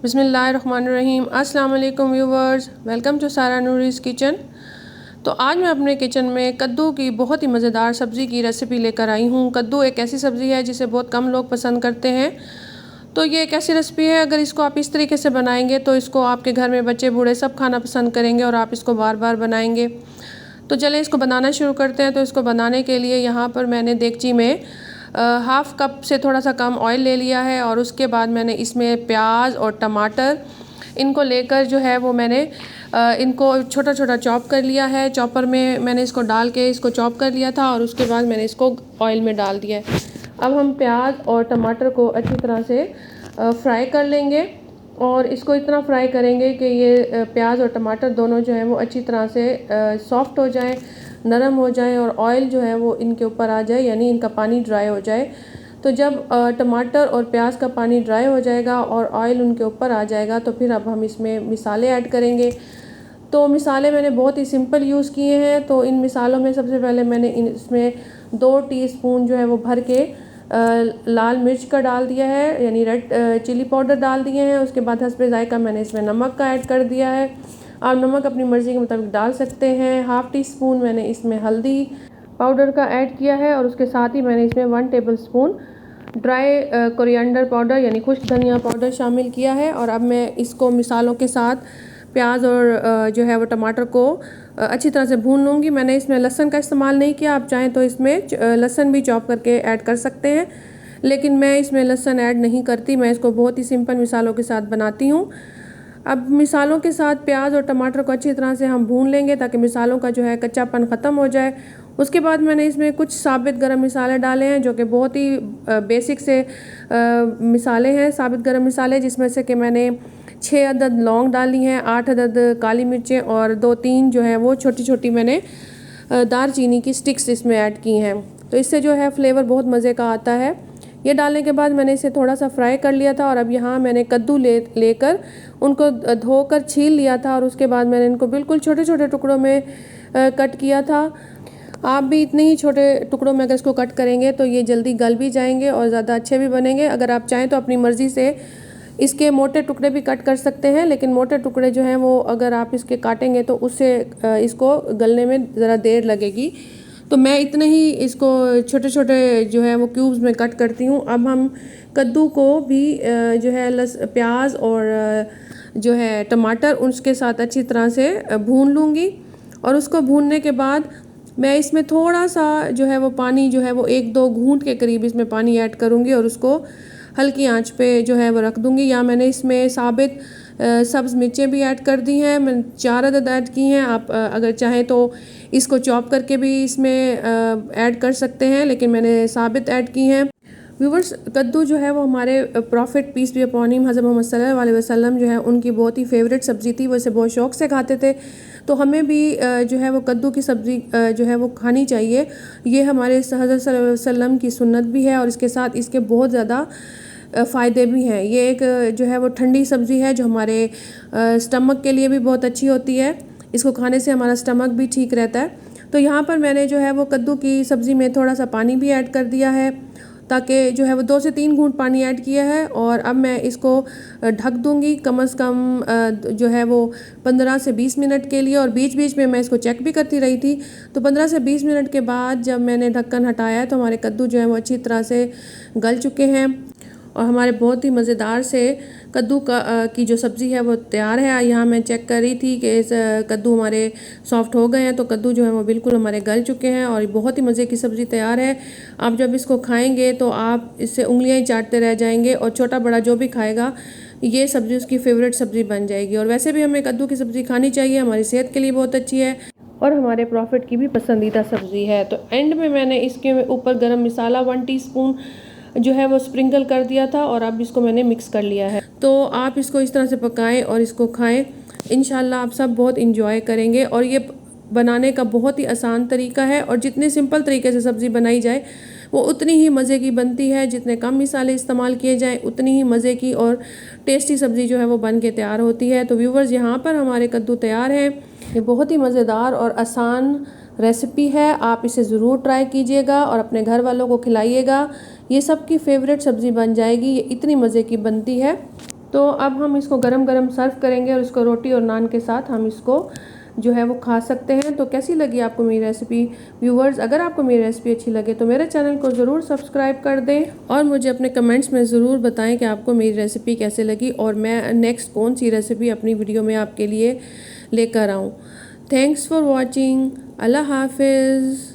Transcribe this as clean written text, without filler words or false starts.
बिस्मिल्लाहिर्रहमानिर्रहीम। अस्सलाम वालेकुम व्यूवर्स, वेलकम टू सारा नूरीज़ किचन। तो आज मैं अपने किचन में कद्दू की बहुत ही मज़ेदार सब्ज़ी की रेसिपी लेकर आई हूँ। कद्दू एक ऐसी सब्ज़ी है जिसे बहुत कम लोग पसंद करते हैं। तो ये एक ऐसी रेसिपी है, अगर इसको आप इस तरीके से बनाएंगे तो इसको आपके घर में बच्चे बूढ़े सब खाना पसंद करेंगे और आप इसको बार बार बनाएंगे। तो चलें इसको बनाना शुरू करते हैं। तो इसको बनाने के लिए यहाँ पर मैंने देगची में हाफ़ कप से थोड़ा सा कम ऑयल ले लिया है और उसके बाद मैंने इसमें प्याज और टमाटर इनको लेकर जो है वो मैंने इनको छोटा छोटा चॉप कर लिया है। चॉपर में मैंने इसको डाल के इसको चॉप कर लिया था और उसके बाद मैंने इसको ऑयल में डाल दिया है। अब हम प्याज और टमाटर को अच्छी तरह से फ्राई कर लेंगे और इसको इतना फ्राई करेंगे कि ये प्याज और टमाटर दोनों जो है वो अच्छी तरह से सॉफ्ट हो जाएं, नरम हो जाएं और ऑयल जो है वो इनके ऊपर आ जाए, यानी इनका पानी ड्राई हो जाए। तो जब टमाटर और प्याज का पानी ड्राई हो जाएगा और ऑयल उनके ऊपर आ जाएगा तो फिर अब हम इसमें मिसाले ऐड करेंगे। तो मिसाले मैंने बहुत ही सिंपल यूज़ किए हैं। तो इन मिसालों में सबसे पहले मैंने इसमें 2 टीस्पून जो है वो भर के लाल मिर्च का डाल दिया है, यानी रेड चिली पाउडर डाल दिए हैं। उसके बाद हस्बे ज़ायका मैंने इसमें नमक का ऐड कर दिया है। आप नमक अपनी मर्ज़ी के मुताबिक डाल सकते हैं। हाफ़ टी स्पून मैंने इसमें हल्दी पाउडर का ऐड किया है और उसके साथ ही मैंने इसमें 1 टेबलस्पून ड्राई कोरिएंडर पाउडर यानी खुश्क धनिया पाउडर शामिल किया है। और अब मैं इसको मिसालों के साथ प्याज और जो है वो टमाटर को अच्छी तरह से भून लूँगी। मैंने इसमें लहसुन का इस्तेमाल नहीं किया, आप चाहें तो इसमें लहसुन भी चॉप करके ऐड कर सकते हैं, लेकिन मैं इसमें लहसुन ऐड नहीं करती। मैं इसको बहुत ही सिंपल मिसालों के साथ बनाती हूँ। अब मिसालों के साथ प्याज और टमाटर को अच्छी तरह से हम भून लेंगे ताकि मिसालों का जो है कच्चापन ख़त्म हो जाए। उसके बाद मैंने इसमें कुछ साबित गरम मसाले डाले हैं जो कि बहुत ही बेसिक से मिसाले हैं, साबित गरम मसाले, जिसमें से कि मैंने 6 अदद लौंग डाली हैं, 8 अदद काली मिर्चें और 2-3 जो है वो छोटी छोटी मैंने दालचीनी की स्टिक्स इसमें ऐड की हैं। तो इससे जो है फ्लेवर बहुत मज़े का आता है। ये डालने के बाद मैंने इसे थोड़ा सा फ्राई कर लिया था और अब यहाँ मैंने कद्दू लेकर उनको धोकर छील लिया था और उसके बाद मैंने इनको बिल्कुल छोटे छोटे टुकड़ों में कट किया था। आप भी इतने ही छोटे टुकड़ों में अगर इसको कट करेंगे तो ये जल्दी गल भी जाएंगे और ज़्यादा अच्छे भी बनेंगे। अगर आप चाहें तो अपनी मर्ज़ी से इसके मोटे टुकड़े भी कट कर सकते हैं, लेकिन मोटे टुकड़े जो हैं वो अगर आप इसके काटेंगे तो उससे इसको गलने में ज़रा देर लगेगी। तो मैं इतने ही इसको छोटे छोटे जो है वो क्यूब्स में कट करती हूँ। अब हम कद्दू को भी जो है प्याज और जो है टमाटर उसके साथ अच्छी तरह से भून लूँगी और उसको भूनने के बाद मैं इसमें थोड़ा सा जो है वो पानी जो है वो 1-2 घूंट के करीब इसमें पानी ऐड करूँगी और उसको हल्की आंच पे जो है वो रख दूँगी। या मैंने इसमें साबित सब्ज़ मिर्चें भी ऐड कर दी हैं, मैंने 4 अदद ऐड की हैं। आप अगर चाहें तो इसको चॉप करके भी इसमें ऐड कर सकते हैं, लेकिन मैंने साबित ऐड की हैं। व्यूवर्स, कद्दू जो है वो हमारे prophet peace be upon him हज़रत मोहम्मद सल्लल्लाहु अलैहि वसल्लम जो है उनकी बहुत ही फेवरेट सब्ज़ी थी, वो इसे बहुत शौक़ से खाते थे। तो हमें भी जो है वो कद्दू की सब्ज़ी जो है वो खानी चाहिए। ये हमारे हज़रत सल्लल्लाहु अलैहि वसल्लम की सुन्नत भी है और इसके साथ इसके बहुत ज़्यादा फ़ायदे भी हैं। ये एक जो है वो ठंडी सब्ज़ी है जो हमारे स्टमक के लिए भी बहुत अच्छी होती है। इसको खाने से हमारा स्टमक भी ठीक रहता है। तो यहाँ पर मैंने जो है वो कद्दू की सब्ज़ी में थोड़ा सा पानी भी ऐड कर दिया है ताकि जो है वो 2 से 3 घूंट पानी ऐड किया है और अब मैं इसको ढक दूँगी कम से कम जो है वो 15 से 20 मिनट के लिए। और बीच बीच में मैं इसको चेक भी करती रही थी। तो 15 से 20 मिनट के बाद जब मैंने ढक्कन हटाया तो हमारे कद्दू जो है वो अच्छी तरह से गल चुके हैं और हमारे बहुत ही मज़ेदार से कद्दू की जो सब्ज़ी है वो तैयार है। यहाँ मैं चेक कर रही थी कि इस कद्दू हमारे सॉफ्ट हो गए हैं। तो कद्दू जो है वो बिल्कुल हमारे गल चुके हैं और बहुत ही मज़े की सब्ज़ी तैयार है। आप जब इसको खाएंगे तो आप इससे उंगलियां ही चाटते रह जाएंगे और छोटा बड़ा जो भी खाएगा ये सब्ज़ी उसकी फ़ेवरेट सब्ज़ी बन जाएगी। और वैसे भी हमें कद्दू की सब्ज़ी खानी चाहिए, हमारी सेहत के लिए बहुत अच्छी है और हमारे प्रॉफिट की भी पसंदीदा सब्ज़ी है। तो एंड में मैंने इसके ऊपर गरम मसाला 1 टीस्पून जो है वो स्प्रिंकल कर दिया था और अब इसको मैंने मिक्स कर लिया है। तो आप इसको इस तरह से पकाएं और इसको खाएं, इंशाल्लाह आप सब बहुत इंजॉय करेंगे। और ये बनाने का बहुत ही आसान तरीका है और जितने सिंपल तरीके से सब्ज़ी बनाई जाए वो उतनी ही मज़े की बनती है। जितने कम मसाले इस्तेमाल किए जाएँ उतनी ही मज़े की और टेस्टी सब्ज़ी जो है वो बन के तैयार होती है। तो व्यूवर्स, यहाँ पर हमारे कद्दू तैयार हैं। ये बहुत ही मज़ेदार और आसान रेसिपी है, आप इसे ज़रूर ट्राई कीजिएगा और अपने घर वालों को खिलाइएगा। ये सबकी फेवरेट सब्ज़ी बन जाएगी, ये इतनी मज़े की बनती है। तो अब हम इसको गरम गरम सर्व करेंगे और इसको रोटी और नान के साथ हम इसको जो है वो खा सकते हैं। तो कैसी लगी आपको मेरी रेसिपी व्यूवर्स? अगर आपको मेरी रेसिपी अच्छी लगे तो मेरे चैनल को ज़रूर सब्सक्राइब कर दें और मुझे अपने कमेंट्स में ज़रूर बताएं कि आपको मेरी रेसिपी कैसे लगी और मैं नेक्स्ट कौन सी रेसिपी अपनी वीडियो में आपके लिए लेकर आऊँ। Thanks for watching. अल्लाह हाफिज़।